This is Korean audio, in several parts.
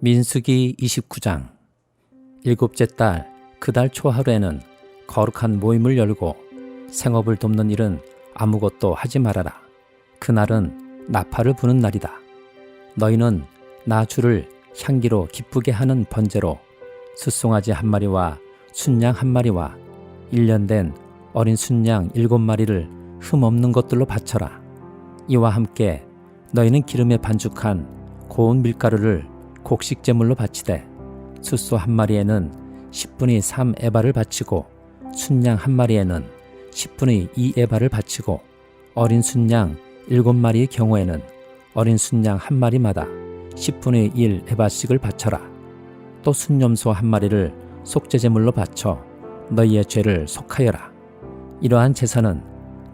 민수기 29장. 일곱째 달 그 달 초하루에는 거룩한 모임을 열고 생업을 돕는 일은 아무것도 하지 말아라. 그날은 나팔을 부는 날이다. 너희는 나 주를 향기로 기쁘게 하는 번제로 숫송아지 1마리와 순양 1마리와 1년 된 어린 순양 7마리를 흠없는 것들로 바쳐라. 이와 함께 너희는 기름에 반죽한 고운 밀가루를 곡식제물로 바치되 숫소 1마리에는 10분의 3 에바를 바치고 순양 1마리에는 10분의 2 에바를 바치고 어린 순양 7마리의 경우에는 어린 순양 1마리마다 10분의 1 에바씩을 바쳐라. 또 순염소 1마리를 속죄제물로 바쳐 너희의 죄를 속하여라. 이러한 제사는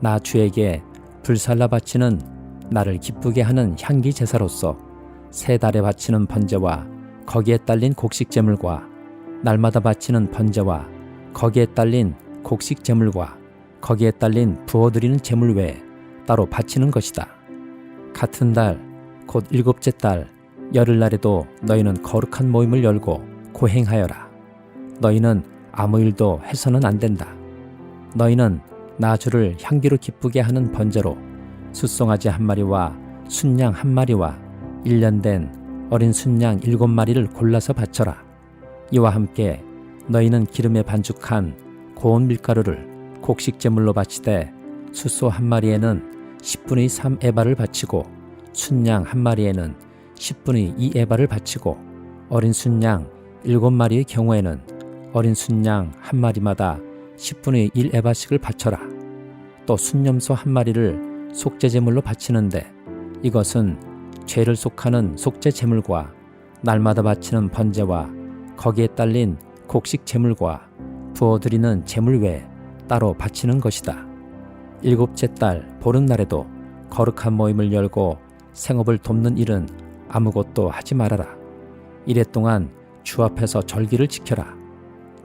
나 주에게 불살라 바치는 나를 기쁘게 하는 향기 제사로서 세 달에 바치는 번제와 거기에 딸린 곡식제물과 날마다 바치는 번제와 거기에 딸린 곡식제물과 거기에 딸린 부어드리는 제물 외에 따로 바치는 것이다. 같은 달 곧 일곱째 달 열흘날에도 너희는 거룩한 모임을 열고 고행하여라. 너희는 아무 일도 해서는 안 된다. 너희는 나 주를 향기로 기쁘게 하는 번제로 숫송아지 1마리와 순양 1마리와 1년 된 어린 순양 7마리를 골라서 바쳐라. 이와 함께 너희는 기름에 반죽한 고운 밀가루를 곡식제물로 바치되 숫소 1마리에는 10분의 3 에바를 바치고 순양 1마리에는 10분의 2 에바를 바치고 어린 순양 7마리의 경우에는 어린 순양 1마리마다 10분의 1 에바씩을 바쳐라. 또 순염소 1마리를 속죄제물로 바치는데 이것은 죄를 속하는 속죄제물과 날마다 바치는 번제와 거기에 딸린 곡식제물과 부어드리는 제물 외에 따로 바치는 것이다. 일곱째 달 보름날에도 거룩한 모임을 열고 생업을 돕는 일은 아무것도 하지 말아라. 이래 동안 주 앞에서 절기를 지켜라.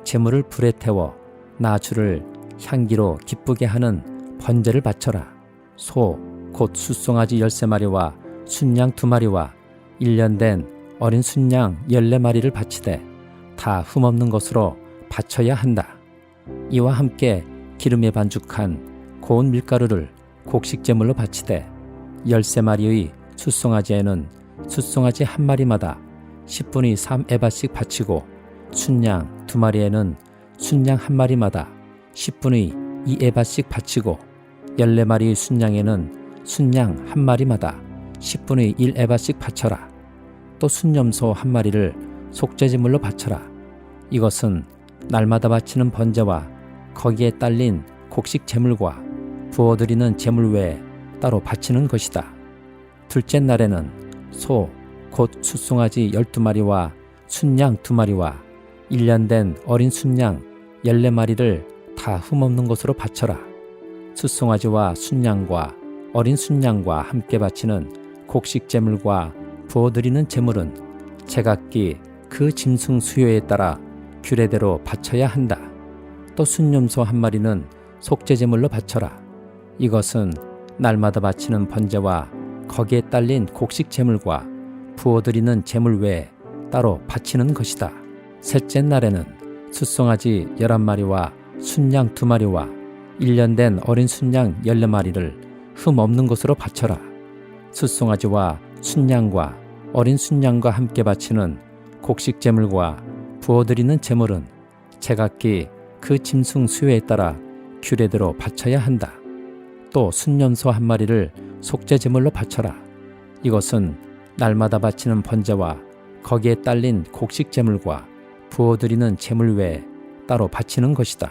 제물을 불에 태워 나 주를 향기로 기쁘게 하는 번제를 바쳐라. 소 곧 숫송아지 13마리와 순양 2마리와 1년 된 어린 순양 14마리를 바치되 다 흠없는 것으로 바쳐야 한다. 이와 함께 기름에 반죽한 고운 밀가루를 곡식제물로 바치되 13마리의 숫송아지에는 숫송아지 1마리마다 10분의 3 에바씩 바치고 순양 2마리에는 순양 1마리마다 10분의 2 에바씩 바치고 14마리의 순양에는 순양 1마리마다 10분의 1 에바씩 바쳐라. 또 순염소 1마리를 속죄제물로 바쳐라. 이것은 날마다 바치는 번제와 거기에 딸린 곡식제물과 부어드리는 제물 외에 따로 바치는 것이다. 둘째 날에는 소 곧 숫송아지 12마리와 순양 2마리와 1년 된 어린 순양 14마리를 다 흠없는 것으로 바쳐라. 숫송아지와 순양과 어린 순양과 함께 바치는 곡식제물과 부어드리는 제물은 제각기 그 짐승 수요에 따라 규례대로 바쳐야 한다. 또 순염소 1마리는 속죄제물로 바쳐라. 이것은 날마다 바치는 번제와 거기에 딸린 곡식제물과 부어드리는 제물 외에 따로 바치는 것이다. 셋째 날에는 숫송아지 11마리와 순양 2마리와 1년 된 어린 순양 14마리를 흠없는 것으로 바쳐라. 숫송아지와 순양과 어린 순양과 함께 바치는 곡식제물과 부어드리는 제물은 제각기 그 짐승 수요에 따라 규례대로 바쳐야 한다. 또 순염소 1마리를 속죄제물로 바쳐라. 이것은 날마다 바치는 번제와 거기에 딸린 곡식제물과 부어드리는 제물 외에 따로 바치는 것이다.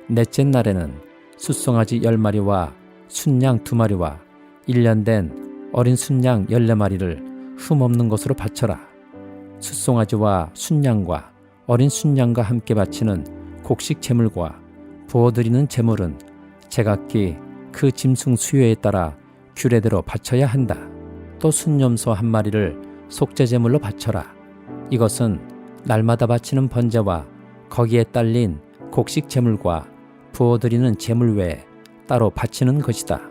넷째 날에는 숫송아지 10마리와 순양 2마리와 1년 된 어린 순양 14마리를 흠없는 것으로 바쳐라. 숫송아지와 순양과 어린 순양과 함께 바치는 곡식 제물과 부어드리는 제물은 제각기 그 짐승 수요에 따라 규례대로 바쳐야 한다. 또 순염소 1마리를 속죄제물로 바쳐라. 이것은 날마다 바치는 번제와 거기에 딸린 곡식 제물과 부어드리는 제물 외에 따로 바치는 것이다.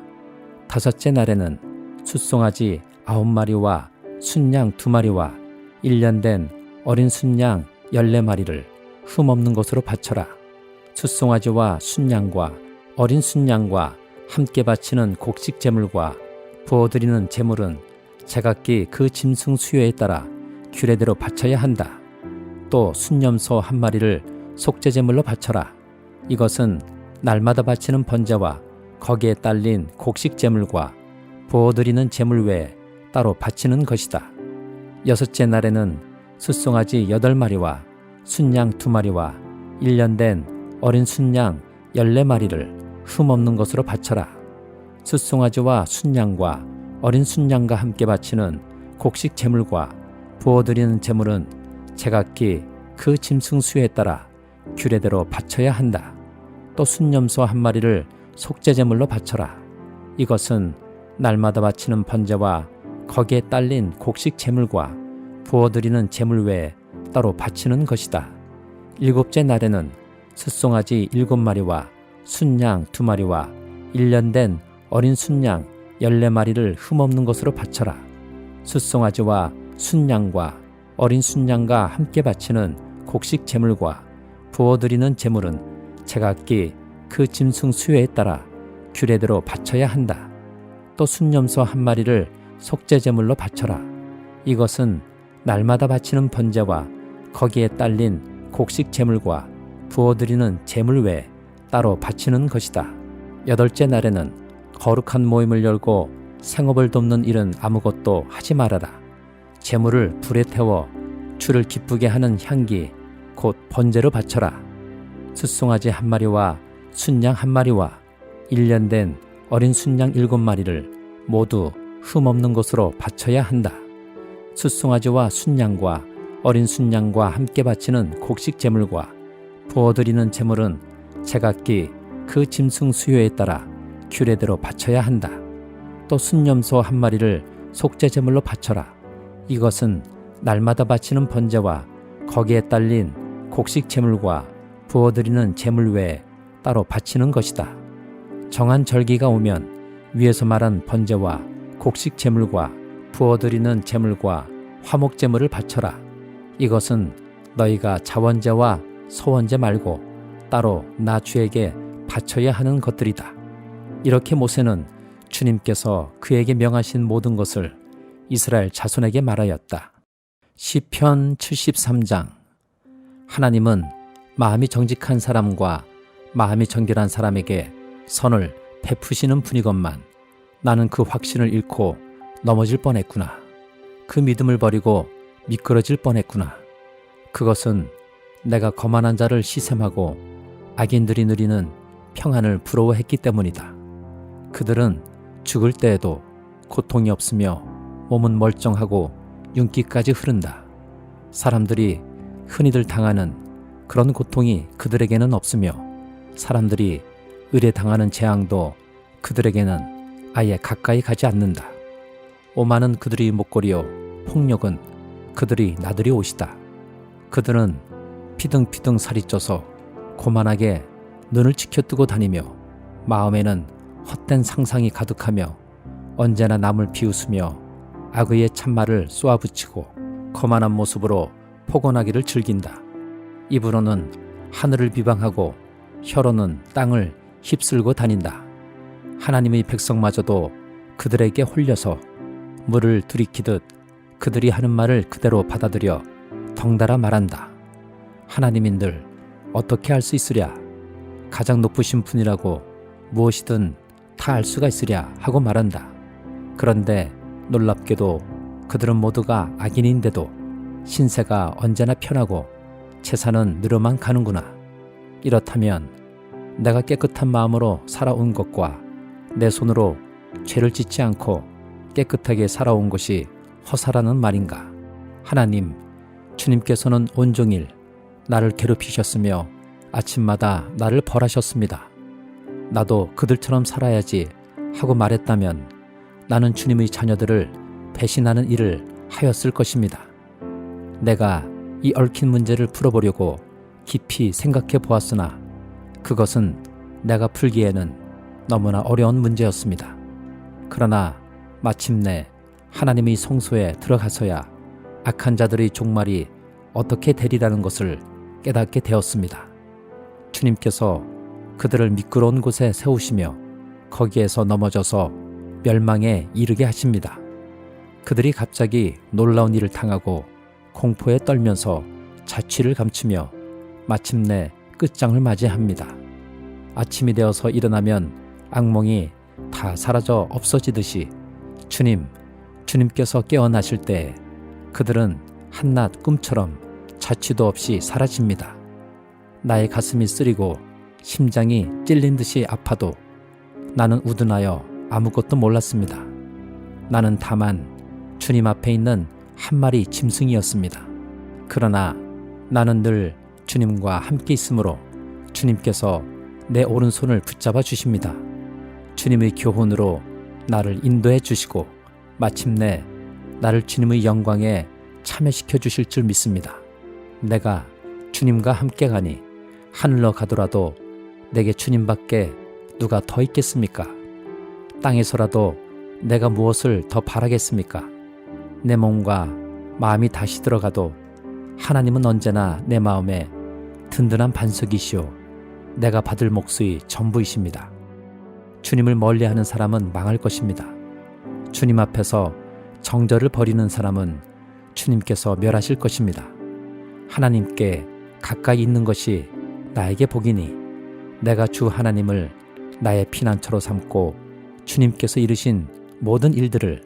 다섯째 날에는 숫송아지 9마리와 순양 2마리와 1년 된 어린 순양 14마리를 흠없는 것으로 바쳐라. 숫송아지와 순양과 어린 순양과 함께 바치는 곡식 제물과 부어드리는 제물은 제각기 그 짐승 수요에 따라 규례대로 바쳐야 한다. 또 순염소 한 마리를 속죄 제물로 바쳐라. 이것은 날마다 바치는 번제와 거기에 딸린 곡식 제물과 부어드리는 제물 외에 따로 바치는 것이다. 여섯째 날에는 숫송아지 8마리와 순양 2마리와 1년 된 어린 순양 14마리를 흠없는 것으로 바쳐라. 숫송아지와 순양과 어린 순양과 함께 바치는 곡식 제물과 부어드리는 제물은 제각기 그 짐승 수에 따라 규례대로 바쳐야 한다. 또 순염소 한 마리를 속죄 제물로 바쳐라. 이것은 날마다 바치는 번제와 거기에 딸린 곡식 제물과 부어드리는 제물 외에 따로 바치는 것이다. 7째 날에는 숫송아지 7마리와 순양 2마리와 1년 된 어린 순양 14마리를 흠없는 것으로 바쳐라. 숫송아지와 순양과 어린 순양과 함께 바치는 곡식 제물과 부어드리는 제물은 제각기 그 짐승 수요에 따라 규례대로 바쳐야 한다. 또 순염소 한 마리를 속죄 제물로 바쳐라. 이것은 날마다 바치는 번제와 거기에 딸린 곡식 제물과 부어드리는 제물 외에 따로 바치는 것이다. 8째 날에는 거룩한 모임을 열고 생업을 돕는 일은 아무것도 하지 말아라. 제물을 불에 태워 주를 기쁘게 하는 향기 곧 번제로 바쳐라. 숫송아지 한 마리와 순양 한 마리와 1년 된 어린 순양 7마리를 모두 흠없는 것으로 바쳐야 한다. 숫송아지와 순양과 어린 순양과 함께 바치는 곡식 제물과 부어드리는 제물은 제각기 그 짐승 수요에 따라 규례대로 바쳐야 한다. 또 순염소 한 마리를 속죄 제물로 바쳐라. 이것은 날마다 바치는 번제와 거기에 딸린 곡식 제물과 부어드리는 제물 외에 따로 바치는 것이다. 정한 절기가 오면 위에서 말한 번제와 곡식 제물과 부어드리는 제물과 화목 제물을 바쳐라. 이것은 너희가 자원제와 소원제 말고 따로 나 주에게 바쳐야 하는 것들이다. 이렇게 모세는 주님께서 그에게 명하신 모든 것을 이스라엘 자손에게 말하였다. 시편 73장. 하나님은 마음이 정직한 사람과 마음이 정결한 사람에게 선을 베푸시는 분이건만 나는 그 확신을 잃고 넘어질 뻔했구나. 그 믿음을 버리고 미끄러질 뻔했구나. 그것은 내가 거만한 자를 시샘하고 악인들이 누리는 평안을 부러워했기 때문이다. 그들은 죽을 때에도 고통이 없으며 몸은 멀쩡하고 윤기까지 흐른다. 사람들이 흔히들 당하는 그런 고통이 그들에게는 없으며 사람들이 의뢰당하는 재앙도 그들에게는 아예 가까이 가지 않는다. 오만은 그들이 목걸이요 폭력은 그들이 나들이 옷이다. 그들은 피등피등 살이 쪄서 고만하게 눈을 치켜뜨고 다니며 마음에는 헛된 상상이 가득하며 언제나 남을 비웃으며 악의의 참말을 쏘아붙이고 거만한 모습으로 포근하기를 즐긴다. 입으로는 하늘을 비방하고 혀로는 땅을 휩쓸고 다닌다. 하나님의 백성마저도 그들에게 홀려서 물을 들이키듯 그들이 하는 말을 그대로 받아들여 덩달아 말한다. 하나님인들 어떻게 알 수 있으랴? 가장 높으신 분이라고 무엇이든 다 알 수가 있으랴 하고 말한다. 그런데 놀랍게도 그들은 모두가 악인인데도 신세가 언제나 편하고 재산은 늘어만 가는구나. 이렇다면 내가 깨끗한 마음으로 살아온 것과 내 손으로 죄를 짓지 않고 깨끗하게 살아온 것이 허사라는 말인가? 하나님, 주님께서는 온종일 나를 괴롭히셨으며 아침마다 나를 벌하셨습니다. 나도 그들처럼 살아야지 하고 말했다면 나는 주님의 자녀들을 배신하는 일을 하였을 것입니다. 내가 이 얽힌 문제를 풀어보려고 깊이 생각해 보았으나 그것은 내가 풀기에는 너무나 어려운 문제였습니다. 그러나 마침내 하나님의 성소에 들어가서야 악한 자들의 종말이 어떻게 되리라는 것을 깨닫게 되었습니다. 주님께서 그들을 미끄러운 곳에 세우시며 거기에서 넘어져서 멸망에 이르게 하십니다. 그들이 갑자기 놀라운 일을 당하고 공포에 떨면서 자취를 감추며 마침내 끝장을 맞이합니다. 아침이 되어서 일어나면 악몽이 다 사라져 없어지듯이 주님께서 깨어나실 때 그들은 한낱 꿈처럼 자취도 없이 사라집니다. 나의 가슴이 쓰리고 심장이 찔린 듯이 아파도 나는 우둔하여 아무것도 몰랐습니다. 나는 다만 주님 앞에 있는 한 마리 짐승이었습니다. 그러나 나는 늘 주님과 함께 있으므로 주님께서 내 오른손을 붙잡아 주십니다. 주님의 교훈으로 나를 인도해 주시고 마침내 나를 주님의 영광에 참여시켜 주실 줄 믿습니다. 내가 주님과 함께 가니 하늘로 가더라도 내게 주님밖에 누가 더 있겠습니까? 땅에서라도 내가 무엇을 더 바라겠습니까? 내 몸과 마음이 다시 들어가도 하나님은 언제나 내 마음에 든든한 반석이시오 내가 받을 몫의 전부이십니다. 주님을 멀리하는 사람은 망할 것입니다. 주님 앞에서 정절을 버리는 사람은 주님께서 멸하실 것입니다. 하나님께 가까이 있는 것이 나에게 복이니 내가 주 하나님을 나의 피난처로 삼고 주님께서 이루신 모든 일들을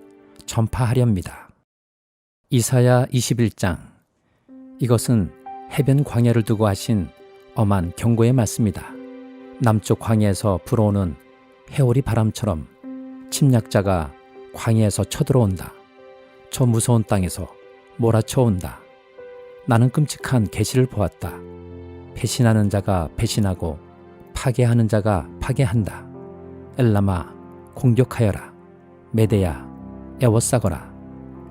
전파하렵니다. 이사야 21장. 이것은 해변 광야를 두고 하신 엄한 경고의 말씀이다. 남쪽 광야에서 불어오는 해오리 바람처럼 침략자가 광야에서 쳐들어온다. 저 무서운 땅에서 몰아쳐온다. 나는 끔찍한 계시를 보았다. 배신하는 자가 배신하고 파괴하는 자가 파괴한다. 엘람아 공격하여라. 메대야 애워싸거라.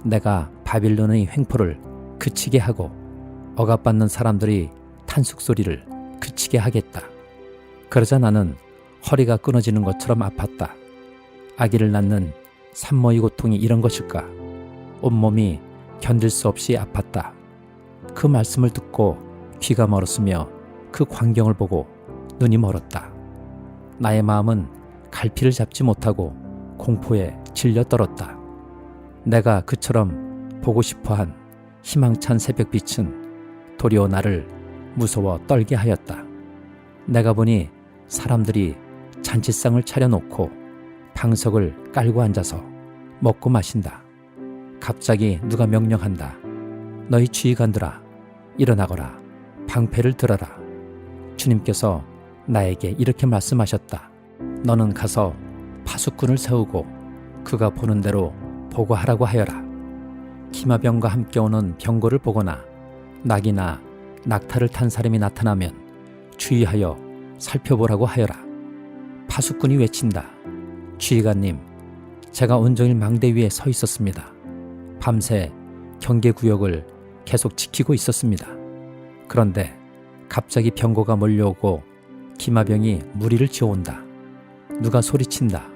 내가 바빌론의 횡포를 그치게 하고 억압받는 사람들이 탄식 소리를 그치게 하겠다. 그러자 나는 허리가 끊어지는 것처럼 아팠다. 아기를 낳는 산모의 고통이 이런 것일까? 온몸이 견딜 수 없이 아팠다. 그 말씀을 듣고 귀가 멀었으며 그 광경을 보고 눈이 멀었다. 나의 마음은 갈피를 잡지 못하고 공포에 질려 떨었다. 내가 그처럼 보고 싶어한 희망찬 새벽빛은 도리어 나를 무서워 떨게 하였다. 내가 보니 사람들이 잔치상을 차려놓고 방석을 깔고 앉아서 먹고 마신다. 갑자기 누가 명령한다. 너희 주의관들아 일어나거라. 방패를 들어라. 주님께서 나에게 이렇게 말씀하셨다. 너는 가서 파수꾼을 세우고 그가 보는 대로 보고하라고 하여라. 기마병과 함께 오는 병거를 보거나 낙이나 낙타를 탄 사람이 나타나면 주의하여 살펴보라고 하여라. 파수꾼이 외친다. 주의관님, 제가 온종일 망대 위에 서 있었습니다. 밤새 경계구역을 계속 지키고 있었습니다. 그런데 갑자기 병거가 몰려오고 기마병이 무리를 지어온다. 누가 소리친다.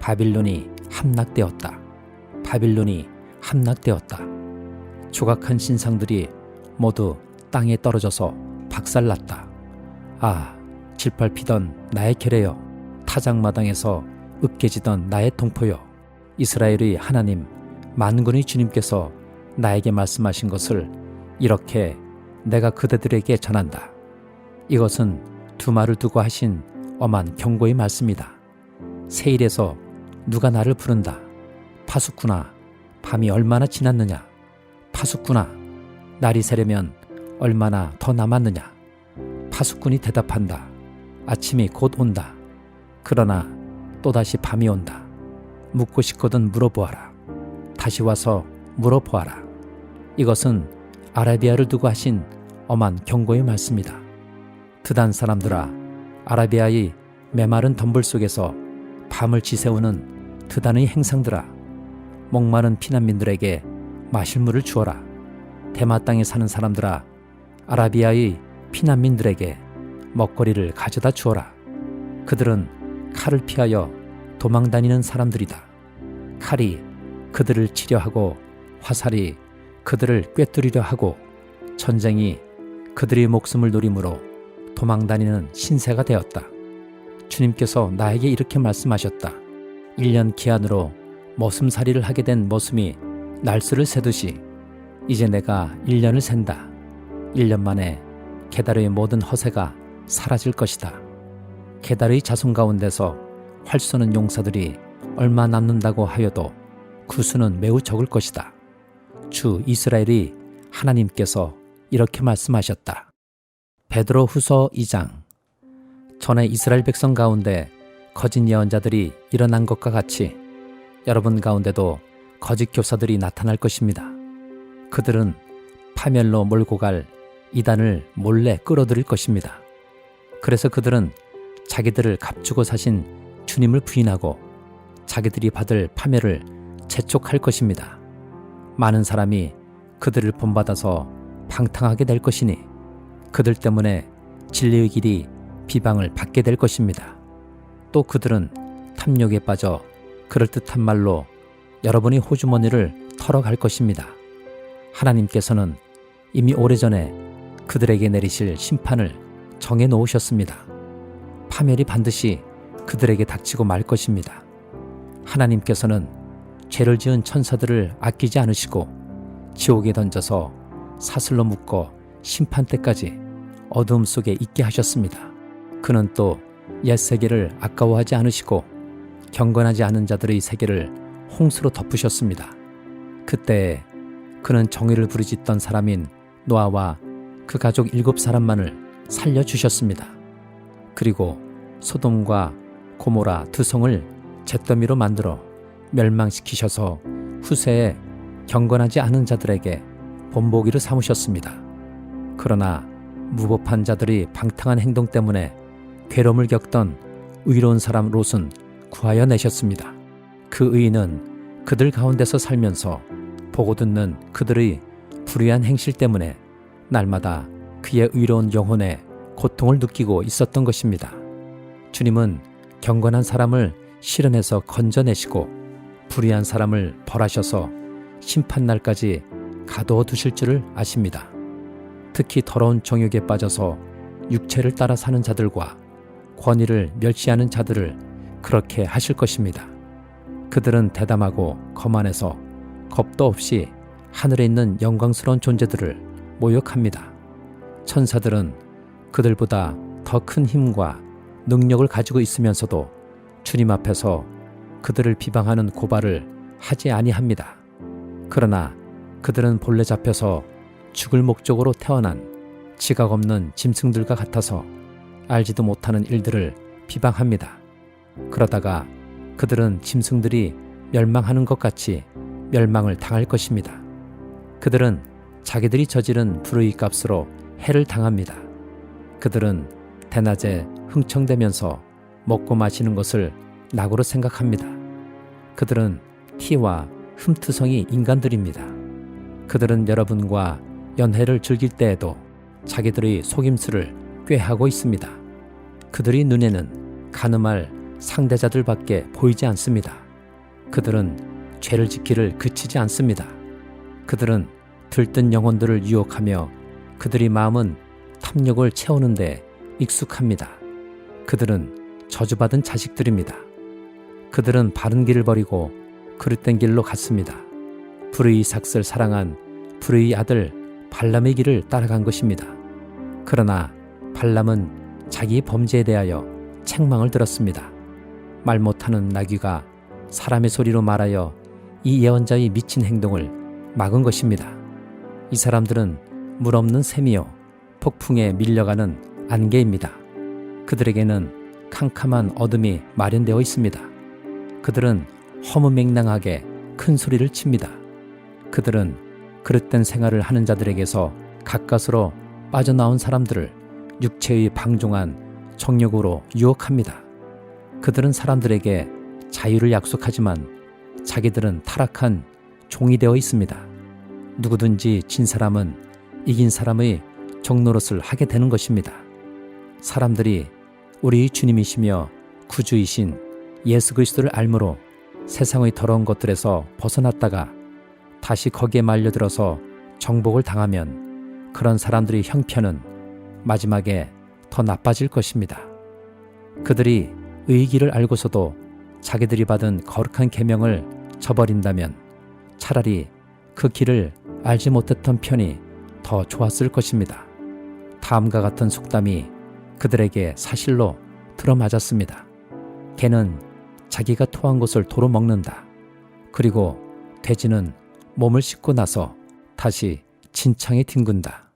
바빌론이 함락되었다. 바빌론이 함락되었다. 조각한 신상들이 모두 땅에 떨어져서 박살났다. 아, 질팔피던 나의 결의여, 타작마당에서 으깨지던 나의 동포여, 이스라엘의 하나님 만군의 주님께서 나에게 말씀하신 것을 이렇게 내가 그대들에게 전한다. 이것은 두말을 두고 하신 엄한 경고의 말씀이다. 세일에서 누가 나를 부른다. 파수꾼아, 밤이 얼마나 지났느냐. 파수꾼아, 날이 새려면 얼마나 더 남았느냐. 파수꾼이 대답한다. 아침이 곧 온다. 그러나 또다시 밤이 온다. 묻고 싶거든 물어보아라. 다시 와서 물어보아라. 이것은 아라비아를 두고 하신 엄한 경고의 말씀이다. 드단 사람들아, 아라비아의 메마른 덤불 속에서 밤을 지새우는 드단의 행상들아, 목마른 피난민들에게 마실 물을 주어라. 대마 땅에 사는 사람들아, 아라비아의 피난민들에게 먹거리를 가져다 주어라. 그들은 칼을 피하여 도망다니는 사람들이다. 칼이 그들을 치려하고 화살이 그들을 꿰뚫으려 하고 전쟁이 그들의 목숨을 노림으로 도망다니는 신세가 되었다. 주님께서 나에게 이렇게 말씀하셨다. 1년 기한으로 머슴살이를 하게 된 머슴이 날수를 세듯이 이제 내가 1년을 센다. 1년 만에 게달의 모든 허세가 사라질 것이다. 게달의 자손 가운데서 활 쏘는 용사들이 얼마 남는다고 하여도 그 수는 매우 적을 것이다. 주 이스라엘이 하나님께서 이렇게 말씀하셨다. 베드로 후서 2장. 전에 이스라엘 백성 가운데 거짓 예언자들이 일어난 것과 같이 여러분 가운데도 거짓 교사들이 나타날 것입니다. 그들은 파멸로 몰고 갈 이단을 몰래 끌어들일 것입니다. 그래서 그들은 자기들을 값주고 사신 주님을 부인하고 자기들이 받을 파멸을 재촉할 것입니다. 많은 사람이 그들을 본받아서 방탕하게 될 것이니 그들 때문에 진리의 길이 비방을 받게 될 것입니다. 또 그들은 탐욕에 빠져 그럴듯한 말로 여러분의 호주머니를 털어갈 것입니다. 하나님께서는 이미 오래전에 그들에게 내리실 심판을 정해 놓으셨습니다. 파멸이 반드시 그들에게 닥치고 말 것입니다. 하나님께서는 죄를 지은 천사들을 아끼지 않으시고 지옥에 던져서 사슬로 묶어 심판 때까지 어두움 속에 있게 하셨습니다. 그는 또 옛 세계를 아까워하지 않으시고 경건하지 않은 자들의 세계를 홍수로 덮으셨습니다. 그때에 그는 정의를 부르짖던 사람인 노아와 그 가족 7사람만을 살려주셨습니다. 그리고 소돔과 고모라 두 성을 잿더미로 만들어 멸망시키셔서 후세에 경건하지 않은 자들에게 본보기를 삼으셨습니다. 그러나 무법한 자들이 방탕한 행동 때문에 괴로움을 겪던 의로운 사람 롯은 구하여 내셨습니다. 그 의인은 그들 가운데서 살면서 보고 듣는 그들의 불의한 행실 때문에 날마다 그의 의로운 영혼에 고통을 느끼고 있었던 것입니다. 주님은 경건한 사람을 실현해서 건져내시고 불의한 사람을 벌하셔서 심판날까지 가두어 두실 줄을 아십니다. 특히 더러운 정욕에 빠져서 육체를 따라 사는 자들과 권위를 멸시하는 자들을 그렇게 하실 것입니다. 그들은 대담하고 거만해서 겁도 없이 하늘에 있는 영광스러운 존재들을 모욕합니다. 천사들은 그들보다 더 큰 힘과 능력을 가지고 있으면서도 주님 앞에서 그들을 비방하는 고발을 하지 아니합니다. 그러나 그들은 본래 잡혀서 죽을 목적으로 태어난 지각 없는 짐승들과 같아서 알지도 못하는 일들을 비방합니다. 그러다가 그들은 짐승들이 멸망하는 것 같이 멸망을 당할 것입니다. 그들은 자기들이 저지른 불의 값으로 해를 당합니다. 그들은 대낮에 흥청대면서 먹고 마시는 것을 낙으로 생각합니다. 그들은 티와 흠투성이 인간들입니다. 그들은 여러분과 연회를 즐길 때에도 자기들의 속임수를 꾀하고 있습니다. 그들의 눈에는 가늠할 상대자들밖에 보이지 않습니다. 그들은 죄를 짓기를 그치지 않습니다. 그들은 들뜬 영혼들을 유혹하며 그들의 마음은 탐욕을 채우는 데 익숙합니다. 그들은 저주받은 자식들입니다. 그들은 바른 길을 버리고 그릇된 길로 갔습니다. 불의 삭슬 사랑한 불의 아들 발람의 길을 따라간 것입니다. 그러나 발람은 자기 범죄에 대하여 책망을 들었습니다. 말 못하는 나귀가 사람의 소리로 말하여 이 예언자의 미친 행동을 막은 것입니다. 이 사람들은 물 없는 샘이요 폭풍에 밀려가는 안개입니다. 그들에게는 캄캄한 어둠이 마련되어 있습니다. 그들은 허무맹랑하게 큰 소리를 칩니다. 그들은 그릇된 생활을 하는 자들에게서 가까스로 빠져나온 사람들을 육체의 방종한 정욕으로 유혹합니다. 그들은 사람들에게 자유를 약속하지만 자기들은 타락한 종이 되어 있습니다. 누구든지 진 사람은 이긴 사람의 종노릇을 하게 되는 것입니다. 사람들이 우리 주님이시며 구주이신 예수 그리스도를 알므로 세상의 더러운 것들에서 벗어났다가 다시 거기에 말려들어서 정복을 당하면 그런 사람들의 형편은 마지막에 더 나빠질 것입니다. 그들이 의의를 알고서도 자기들이 받은 거룩한 계명을 저버린다면 차라리 그 길을 알지 못했던 편이 더 좋았을 것입니다. 다음과 같은 속담이 그들에게 사실로 들어맞았습니다. 개는 자기가 토한 것을 도로 먹는다. 그리고 돼지는 몸을 씻고 나서 다시 진창에 뒹군다.